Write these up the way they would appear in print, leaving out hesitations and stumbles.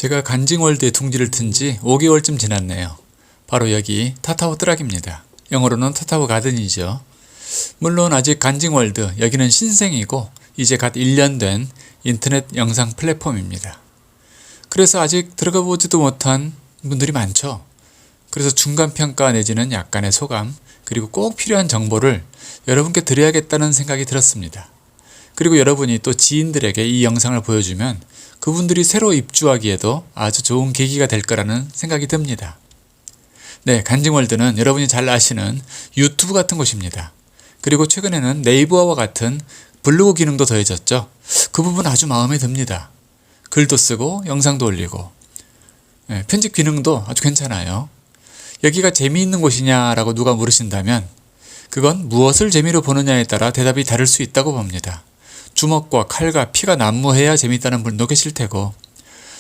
제가 간징월드에 둥지를 튼 지 5개월쯤 지났네요. 바로 여기 타타오 뜨락입니다. 영어로는 타타오 가든이죠. 물론 아직 간징월드, 여기는 신생이고 이제 갓 1년 된 인터넷 영상 플랫폼입니다. 그래서 아직 들어가 보지도 못한 분들이 많죠. 그래서 중간평가 내지는 약간의 소감, 그리고 꼭 필요한 정보를 여러분께 드려야겠다는 생각이 들었습니다. 그리고 여러분이 또 지인들에게 이 영상을 보여주면 그분들이 새로 입주하기에도 아주 좋은 계기가 될 거라는 생각이 듭니다. 네, 간징월드는 여러분이 잘 아시는 유튜브 같은 곳입니다. 그리고 최근에는 네이버와 같은 블로그 기능도 더해졌죠. 그 부분 아주 마음에 듭니다. 글도 쓰고 영상도 올리고 편집 기능도 아주 괜찮아요. 여기가 재미있는 곳이냐라고 누가 물으신다면 그건 무엇을 재미로 보느냐에 따라 대답이 다를 수 있다고 봅니다. 주먹과 칼과 피가 난무해야 재밌다는 분도 계실 테고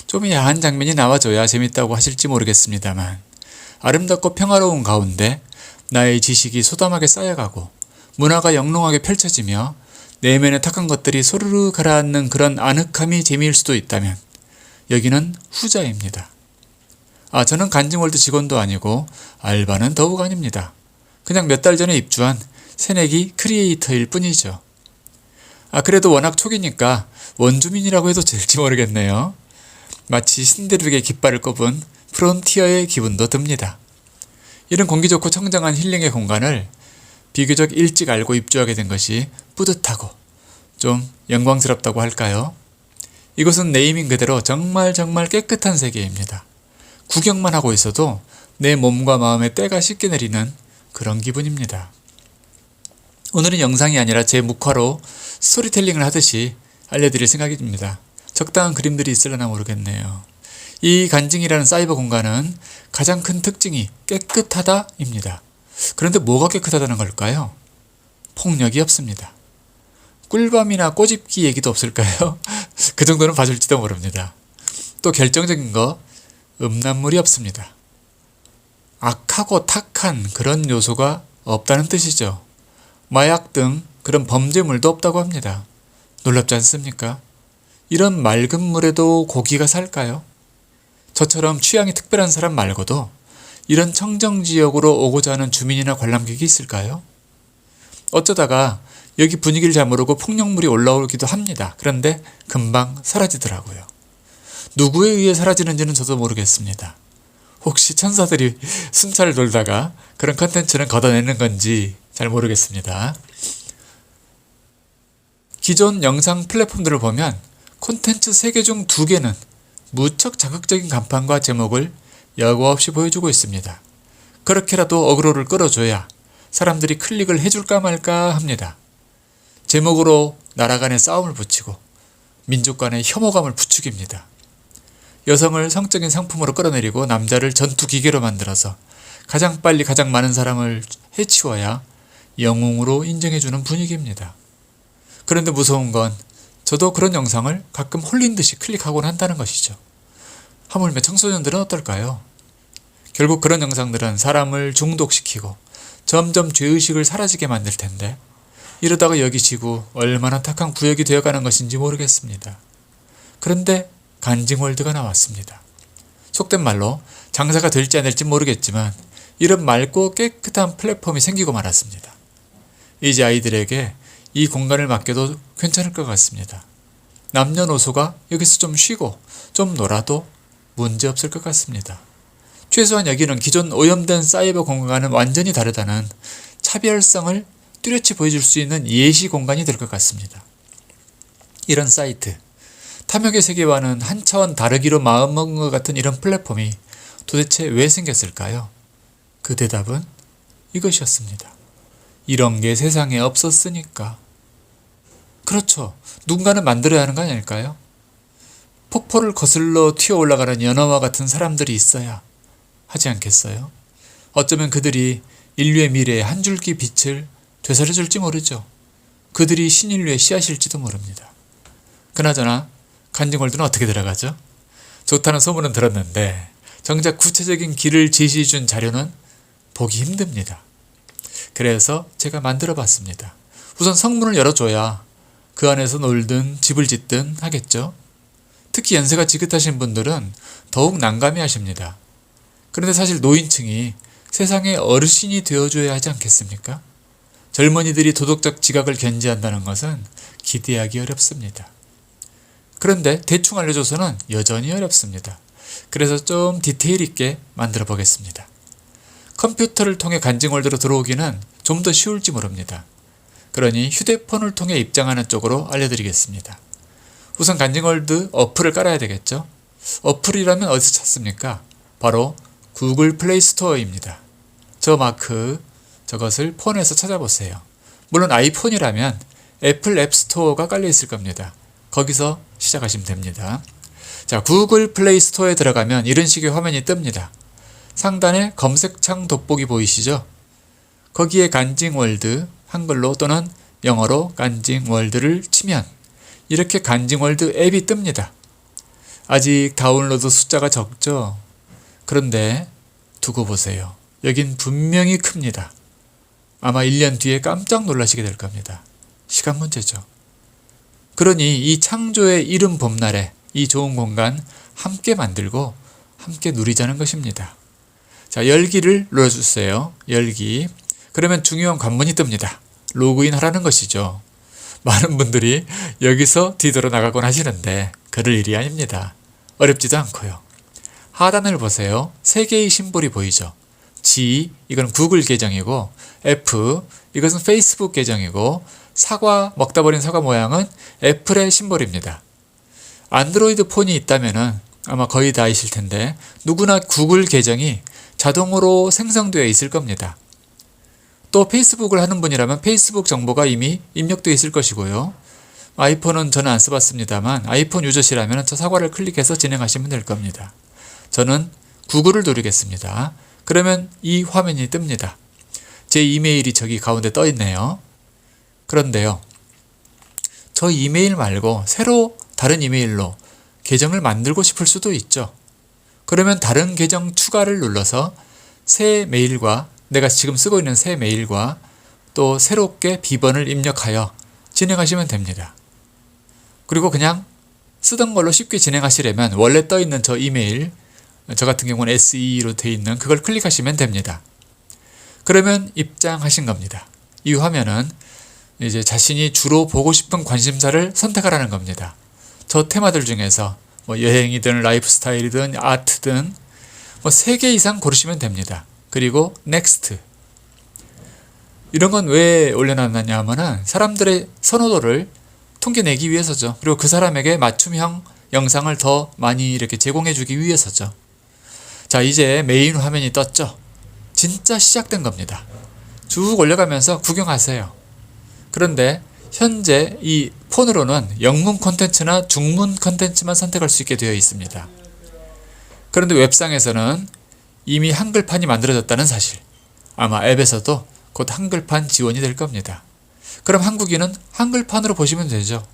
좀 야한 장면이 나와줘야 재밌다고 하실지 모르겠습니다만 아름답고 평화로운 가운데 나의 지식이 소담하게 쌓여가고 문화가 영롱하게 펼쳐지며 내면의 탁한 것들이 소르르 가라앉는 그런 아늑함이 재미일 수도 있다면 여기는 후자입니다. 저는 간징월드 직원도 아니고 알바는 더욱 아닙니다. 그냥 몇 달 전에 입주한 새내기 크리에이터일 뿐이죠. 그래도 워낙 초기니까 원주민이라고 해도 될지 모르겠네요. 마치 신대륙의 깃발을 꼽은 프론티어의 기분도 듭니다. 이런 공기 좋고 청정한 힐링의 공간을 비교적 일찍 알고 입주하게 된 것이 뿌듯하고 좀 영광스럽다고 할까요? 이곳은 네이밍 그대로 정말 깨끗한 세계입니다. 구경만 하고 있어도 내 몸과 마음에 때가 씻게 내리는 그런 기분입니다. 오늘은 영상이 아니라 제 묵화로 스토리텔링을 하듯이 알려드릴 생각입니다. 적당한 그림들이 있으려나 모르겠네요. 이 간징이라는 사이버 공간은 가장 큰 특징이 깨끗하다입니다. 그런데 뭐가 깨끗하다는 걸까요? 폭력이 없습니다. 꿀밤이나 꼬집기 얘기도 없을까요? 그 정도는 봐줄지도 모릅니다. 또 결정적인 거 음란물이 없습니다. 악하고 탁한 그런 요소가 없다는 뜻이죠. 마약 등 그런 범죄물도 없다고 합니다. 놀랍지 않습니까? 이런 맑은 물에도 고기가 살까요? 저처럼 취향이 특별한 사람 말고도 이런 청정지역으로 오고자 하는 주민이나 관람객이 있을까요? 어쩌다가 여기 분위기를 잘 모르고 폭력물이 올라오기도 합니다. 그런데 금방 사라지더라고요. 누구에 의해 사라지는지는 저도 모르겠습니다. 혹시 천사들이 순찰을 돌다가 그런 컨텐츠는 걷어내는 건지 잘 모르겠습니다. 기존 영상 플랫폼들을 보면 콘텐츠 3개 중 2개는 무척 자극적인 간판과 제목을 여과 없이 보여주고 있습니다. 그렇게라도 어그로를 끌어줘야 사람들이 클릭을 해줄까 말까 합니다. 제목으로 나라 간의 싸움을 붙이고 민족 간의 혐오감을 부추깁니다. 여성을 성적인 상품으로 끌어내리고 남자를 전투기계로 만들어서 가장 빨리 가장 많은 사람을 해치워야 영웅으로 인정해주는 분위기입니다. 그런데 무서운 건 저도 그런 영상을 가끔 홀린 듯이 클릭하곤 한다는 것이죠. 하물며 청소년들은 어떨까요? 결국 그런 영상들은 사람을 중독시키고 점점 죄의식을 사라지게 만들 텐데 이러다가 여기 지구 얼마나 탁한 구역이 되어가는 것인지 모르겠습니다. 그런데 간징월드가 나왔습니다. 속된 말로 장사가 될지 안 될지 모르겠지만 이런 맑고 깨끗한 플랫폼이 생기고 말았습니다. 이제 아이들에게 이 공간을 맡겨도 괜찮을 것 같습니다. 남녀노소가 여기서 좀 쉬고 좀 놀아도 문제없을 것 같습니다. 최소한 여기는 기존 오염된 사이버 공간과는 완전히 다르다는 차별성을 뚜렷이 보여줄 수 있는 예시 공간이 될 것 같습니다. 이런 사이트, 탐욕의 세계와는 한 차원 다르기로 마음먹은 것 같은 이런 플랫폼이 도대체 왜 생겼을까요? 그 대답은 이것이었습니다. 이런 게 세상에 없었으니까. 그렇죠. 누군가는 만들어야 하는 거 아닐까요? 폭포를 거슬러 튀어 올라가는 연어와 같은 사람들이 있어야 하지 않겠어요? 어쩌면 그들이 인류의 미래에 한 줄기 빛을 되살려줄지 모르죠. 그들이 신인류의 씨앗일지도 모릅니다. 그나저나 간징월드는 어떻게 들어가죠? 좋다는 소문은 들었는데 정작 구체적인 길을 제시해준 자료는 보기 힘듭니다. 그래서 제가 만들어 봤습니다. 우선 성문을 열어줘야 그 안에서 놀든 집을 짓든 하겠죠. 특히 연세가 지긋하신 분들은 더욱 난감해 하십니다. 그런데 사실 노인층이 세상의 어르신이 되어줘야 하지 않겠습니까? 젊은이들이 도덕적 지각을 견지한다는 것은 기대하기 어렵습니다. 그런데 대충 알려줘서는 여전히 어렵습니다. 그래서 좀 디테일 있게 만들어 보겠습니다. 컴퓨터를 통해 간징월드로 들어오기는 좀 더 쉬울지 모릅니다. 그러니 휴대폰을 통해 입장하는 쪽으로 알려드리겠습니다. 우선 간징월드 어플을 깔아야 되겠죠? 어플이라면 어디서 찾습니까? 바로 구글 플레이 스토어입니다. 저 마크, 저것을 폰에서 찾아보세요. 물론 아이폰이라면 애플 앱 스토어가 깔려 있을 겁니다. 거기서 시작하시면 됩니다. 자, 구글 플레이 스토어에 들어가면 이런 식의 화면이 뜹니다. 상단에 검색창 돋보기 보이시죠? 거기에 간징월드, 한글로 또는 영어로 간징월드를 치면 이렇게 간징월드 앱이 뜹니다. 아직 다운로드 숫자가 적죠? 그런데 두고 보세요. 여긴 분명히 큽니다. 아마 1년 뒤에 깜짝 놀라시게 될 겁니다. 시간 문제죠. 그러니 이 창조의 이른 봄날에 이 좋은 공간 함께 만들고 함께 누리자는 것입니다. 자, 열기를 눌러주세요. 열기. 그러면 중요한 관문이 뜹니다. 로그인 하라는 것이죠. 많은 분들이 여기서 뒤돌아 나가곤 하시는데 그럴 일이 아닙니다. 어렵지도 않고요. 하단을 보세요. 3개의 심볼이 보이죠. G, 이건 구글 계정이고, F, 이것은 페이스북 계정이고, 사과, 먹다 버린 사과 모양은 애플의 심볼입니다. 안드로이드 폰이 있다면은 아마 거의 다 아실 텐데 누구나 구글 계정이 자동으로 생성되어 있을 겁니다. 또 페이스북을 하는 분이라면 페이스북 정보가 이미 입력되어 있을 것이고요. 아이폰은 저는 안 써봤습니다만 아이폰 유저시라면 저 사과를 클릭해서 진행하시면 될 겁니다. 저는 구글을 누르겠습니다. 그러면 이 화면이 뜹니다. 제 이메일이 저기 가운데 떠 있네요. 그런데요, 저 이메일 말고 새로 다른 이메일로 계정을 만들고 싶을 수도 있죠. 그러면 다른 계정 추가를 눌러서 새 메일과 내가 지금 쓰고 있는 새 메일과 또 새롭게 비번을 입력하여 진행하시면 됩니다. 그리고 그냥 쓰던 걸로 쉽게 진행하시려면 원래 떠 있는 저 이메일, 저 같은 경우는 SE로 되어 있는 그걸 클릭하시면 됩니다. 그러면 입장하신 겁니다. 이 화면은 이제 자신이 주로 보고 싶은 관심사를 선택하라는 겁니다. 저 테마들 중에서 뭐 여행이든 라이프 스타일이든 아트든 뭐 3개 이상 고르시면 됩니다. 그리고 넥스트. 이런 건 왜 올려놨느냐 하면은 사람들의 선호도를 통계내기 위해서죠. 그리고 그 사람에게 맞춤형 영상을 더 많이 이렇게 제공해 주기 위해서죠. 자, 이제 메인 화면이 떴죠. 진짜 시작된 겁니다. 쭉 올려가면서 구경하세요. 그런데 현재 이 폰으로는 영문 콘텐츠나 중문 콘텐츠만 선택할 수 있게 되어 있습니다. 그런데 웹상에서는 이미 한글판이 만들어졌다는 사실, 아마 앱에서도 곧 한글판 지원이 될 겁니다. 그럼 한국인은 한글판으로 보시면 되죠.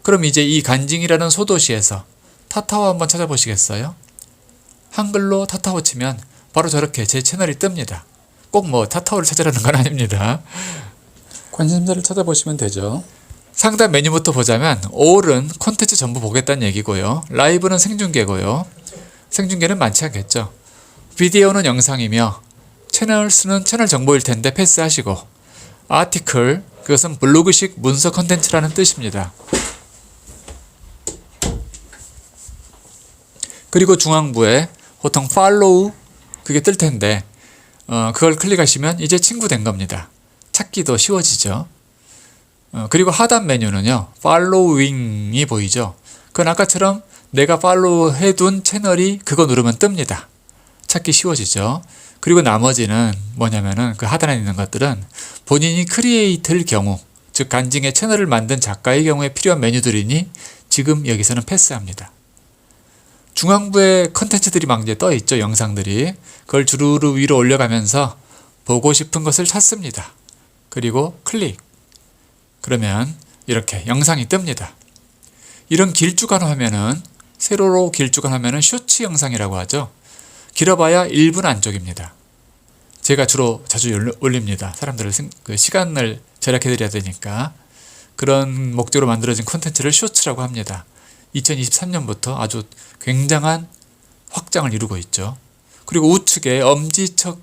그럼 이제 이 간징이라는 소도시에서 타타오 한번 찾아보시겠어요? 한글로 타타오 치면 바로 저렇게 제 채널이 뜹니다. 꼭 뭐 타타오를 찾으라는 건 아닙니다. 관심사를 찾아보시면 되죠. 상단 메뉴부터 보자면 all은 콘텐츠 전부 보겠다는 얘기고요. 라이브는 생중계고요. 생중계는 많지 않겠죠. 비디오는 영상이며 채널수는 채널 정보일 텐데 패스하시고, 아티클, 그것은 블로그식 문서 콘텐츠라는 뜻입니다. 그리고 중앙부에 보통 팔로우 그게 뜰 텐데 그걸 클릭하시면 이제 친구 된 겁니다. 찾기도 쉬워지죠. 그리고 하단 메뉴는요, 팔로잉이 보이죠. 그건 아까처럼 내가 팔로우 해둔 채널이 그거 누르면 뜹니다. 찾기 쉬워지죠. 그리고 나머지는 뭐냐면은 그 하단에 있는 것들은 본인이 크리에이트일 경우, 즉 간징의 채널을 만든 작가의 경우에 필요한 메뉴들이니 지금 여기서는 패스합니다. 중앙부에 컨텐츠들이 막 이제 떠 있죠. 영상들이. 그걸 주르르 위로 올려가면서 보고 싶은 것을 찾습니다. 그리고 클릭. 그러면 이렇게 영상이 뜹니다. 이런 길쭉한 화면은, 세로로 길쭉한 화면은 쇼츠 영상이라고 하죠. 길어봐야 1분 안쪽입니다. 제가 주로 자주 올립니다. 사람들을 시간을 절약해드려야 되니까. 그런 목적으로 만들어진 콘텐츠를 쇼츠라고 합니다. 2023년부터 아주 굉장한 확장을 이루고 있죠. 그리고 우측에 엄지척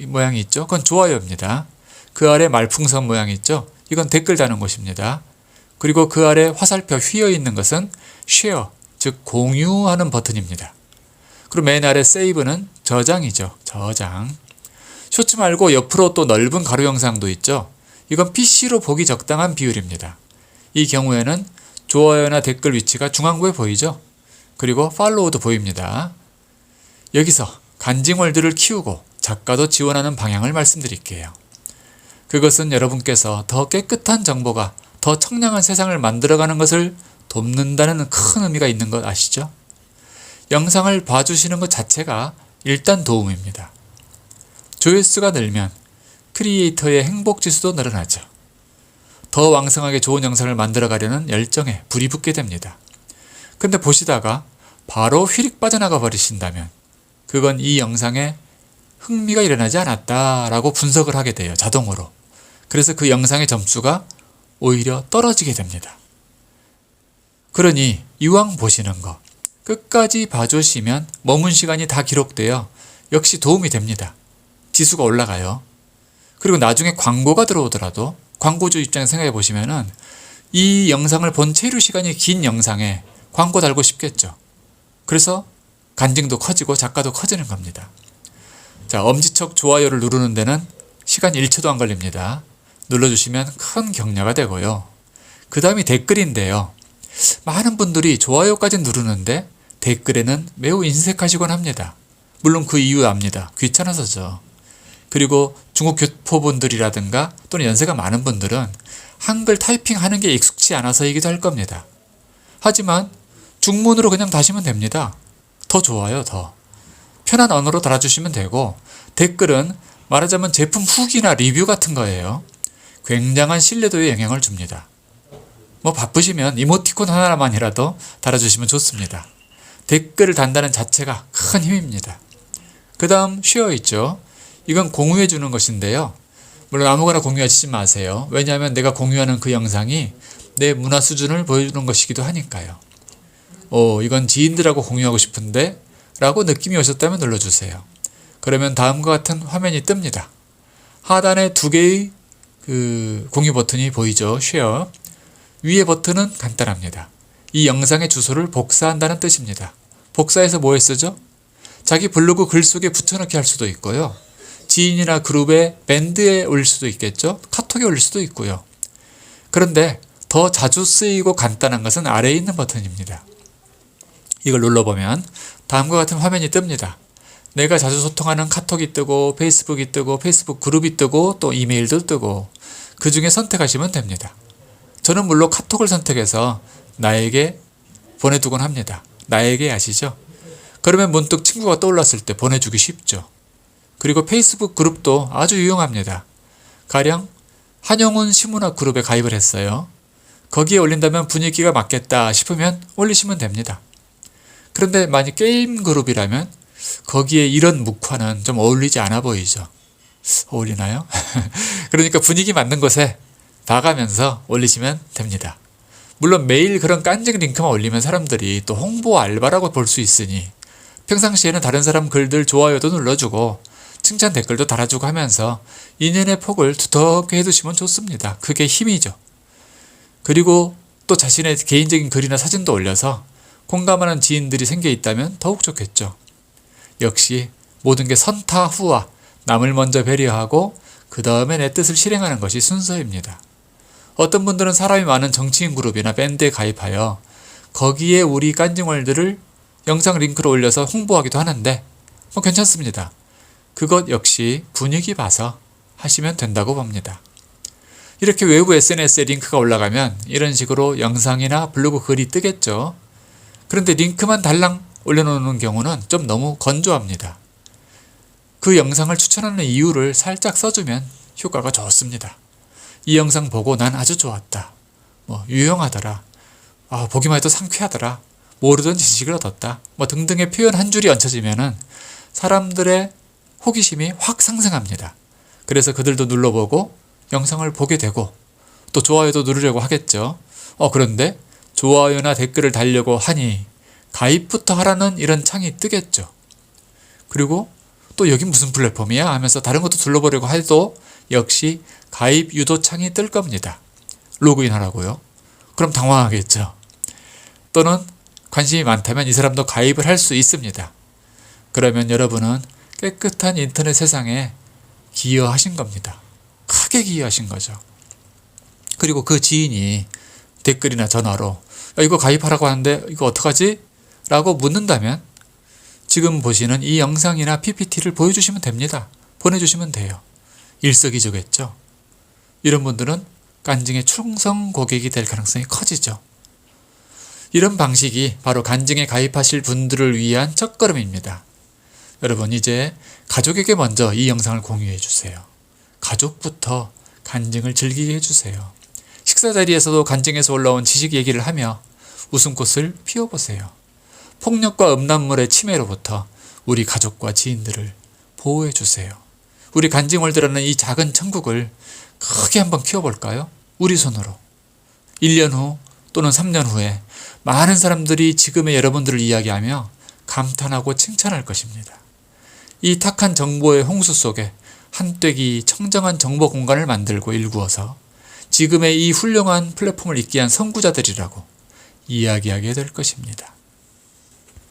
모양이 있죠. 그건 좋아요입니다. 그 아래 말풍선 모양이 있죠. 이건 댓글 다는 곳입니다. 그리고 그 아래 화살표 휘어 있는 것은 쉐어, 즉 공유하는 버튼입니다. 그리고 맨 아래 세이브는 저장이죠. 저장. 쇼츠 말고 옆으로 또 넓은 가로 영상도 있죠. 이건 PC로 보기 적당한 비율입니다. 이 경우에는 좋아요나 댓글 위치가 중앙부에 보이죠. 그리고 팔로우도 보입니다. 여기서 간징월드를 키우고 작가도 지원하는 방향을 말씀드릴게요. 그것은 여러분께서 더 깨끗한 정보가 더 청량한 세상을 만들어가는 것을 돕는다는 큰 의미가 있는 것 아시죠? 영상을 봐주시는 것 자체가 일단 도움입니다. 조회수가 늘면 크리에이터의 행복지수도 늘어나죠. 더 왕성하게 좋은 영상을 만들어가려는 열정에 불이 붙게 됩니다. 근데 보시다가 바로 휘릭 빠져나가 버리신다면 그건 이 영상에 흥미가 일어나지 않았다라고 분석을 하게 돼요. 자동으로. 그래서 그 영상의 점수가 오히려 떨어지게 됩니다. 그러니 이왕 보시는 거 끝까지 봐주시면 머문 시간이 다 기록되어 역시 도움이 됩니다. 지수가 올라가요. 그리고 나중에 광고가 들어오더라도 광고주 입장에서 생각해 보시면은 이 영상을 본 체류 시간이 긴 영상에 광고 달고 싶겠죠. 그래서 간증도 커지고 작가도 커지는 겁니다. 자, 엄지척 좋아요를 누르는 데는 시간 1초도 안 걸립니다. 눌러주시면 큰 격려가 되고요. 그 다음이 댓글인데요. 많은 분들이 좋아요까지 누르는데 댓글에는 매우 인색하시곤 합니다. 물론 그 이유 압니다. 귀찮아서죠. 그리고 중국 교포분들이라든가 또는 연세가 많은 분들은 한글 타이핑하는 게 익숙치 않아서이기도 할 겁니다. 하지만 중문으로 그냥 다시면 됩니다. 더 좋아요, 더. 편한 언어로 달아주시면 되고 댓글은 말하자면 제품 후기나 리뷰 같은 거예요. 굉장한 신뢰도에 영향을 줍니다. 뭐 바쁘시면 이모티콘 하나만이라도 달아주시면 좋습니다. 댓글을 단다는 자체가 큰 힘입니다. 그 다음 쉐어 있죠. 이건 공유해 주는 것인데요. 물론 아무거나 공유하시지 마세요. 왜냐하면 내가 공유하는 그 영상이 내 문화 수준을 보여주는 것이기도 하니까요. 이건 지인들하고 공유하고 싶은데 라고 느낌이 오셨다면 눌러주세요. 그러면 다음과 같은 화면이 뜹니다. 하단에 두 개의 공유 버튼이 보이죠. 쉐어. 위의 버튼은 간단합니다. 이 영상의 주소를 복사한다는 뜻입니다. 복사해서 뭐에 쓰죠? 자기 블로그 글 속에 붙여넣기 할 수도 있고요. 지인이나 그룹의 밴드에 올릴 수도 있겠죠. 카톡에 올릴 수도 있고요. 그런데 더 자주 쓰이고 간단한 것은 아래에 있는 버튼입니다. 이걸 눌러보면 다음과 같은 화면이 뜹니다. 내가 자주 소통하는 카톡이 뜨고 페이스북이 뜨고 페이스북 그룹이 뜨고 또 이메일도 뜨고 그 중에 선택하시면 됩니다. 저는 물론 카톡을 선택해서 나에게 보내두곤 합니다. 나에게 아시죠? 그러면 문득 친구가 떠올랐을 때 보내주기 쉽죠. 그리고 페이스북 그룹도 아주 유용합니다. 가령 한영훈 시문학 그룹에 가입을 했어요. 거기에 올린다면 분위기가 맞겠다 싶으면 올리시면 됩니다. 그런데 만약 게임 그룹이라면 거기에 이런 묵화는 좀 어울리지 않아 보이죠. 어울리나요? 그러니까 분위기 맞는 곳에 봐가면서 올리시면 됩니다. 물론 매일 그런 깐증 링크만 올리면 사람들이 또 홍보 알바라고 볼 수 있으니 평상시에는 다른 사람 글들 좋아요도 눌러주고 칭찬 댓글도 달아주고 하면서 인연의 폭을 두텁게 해두시면 좋습니다. 그게 힘이죠. 그리고 또 자신의 개인적인 글이나 사진도 올려서 공감하는 지인들이 생겨 있다면 더욱 좋겠죠. 역시 모든 게 선타후와 남을 먼저 배려하고 그 다음에 내 뜻을 실행하는 것이 순서입니다. 어떤 분들은 사람이 많은 정치인 그룹이나 밴드에 가입하여 거기에 우리 깐징월드를 영상 링크로 올려서 홍보하기도 하는데 뭐 괜찮습니다. 그것 역시 분위기 봐서 하시면 된다고 봅니다. 이렇게 외부 SNS에 링크가 올라가면 이런 식으로 영상이나 블로그 글이 뜨겠죠. 그런데 링크만 달랑 올려놓는 경우는 좀 너무 건조합니다. 그 영상을 추천하는 이유를 살짝 써주면 효과가 좋습니다. 이 영상 보고 난 아주 좋았다. 유용하더라. 보기만 해도 상쾌하더라. 모르던 지식을 얻었다. 등등의 표현 한 줄이 얹혀지면은 사람들의 호기심이 확 상승합니다. 그래서 그들도 눌러보고 영상을 보게 되고 또 좋아요도 누르려고 하겠죠. 그런데 좋아요나 댓글을 달려고 하니 가입부터 하라는 이런 창이 뜨겠죠. 그리고 또 여긴 무슨 플랫폼이야 하면서 다른 것도 둘러보려고 해도 역시 가입 유도 창이 뜰 겁니다. 로그인 하라고요. 그럼 당황하겠죠. 또는 관심이 많다면 이 사람도 가입을 할 수 있습니다. 그러면 여러분은 깨끗한 인터넷 세상에 기여하신 겁니다. 크게 기여하신 거죠. 그리고 그 지인이 댓글이나 전화로 야, 이거 가입하라고 하는데 이거 어떡하지? 라고 묻는다면 지금 보시는 이 영상이나 PPT를 보여주시면 됩니다. 보내주시면 돼요. 일석이조겠죠. 이런 분들은 간증의 충성 고객이 될 가능성이 커지죠. 이런 방식이 바로 간증에 가입하실 분들을 위한 첫걸음입니다. 여러분 이제 가족에게 먼저 이 영상을 공유해 주세요. 가족부터 간증을 즐기게 해주세요. 식사 자리에서도 간증에서 올라온 지식 얘기를 하며 웃음꽃을 피워보세요. 폭력과 음란물의 침해로부터 우리 가족과 지인들을 보호해 주세요. 우리 간증월드라는 이 작은 천국을 크게 한번 키워볼까요? 우리 손으로. 1년 후 또는 3년 후에 많은 사람들이 지금의 여러분들을 이야기하며 감탄하고 칭찬할 것입니다. 이 탁한 정보의 홍수 속에 한때기 청정한 정보 공간을 만들고 일구어서 지금의 이 훌륭한 플랫폼을 있게 한 선구자들이라고 이야기하게 될 것입니다.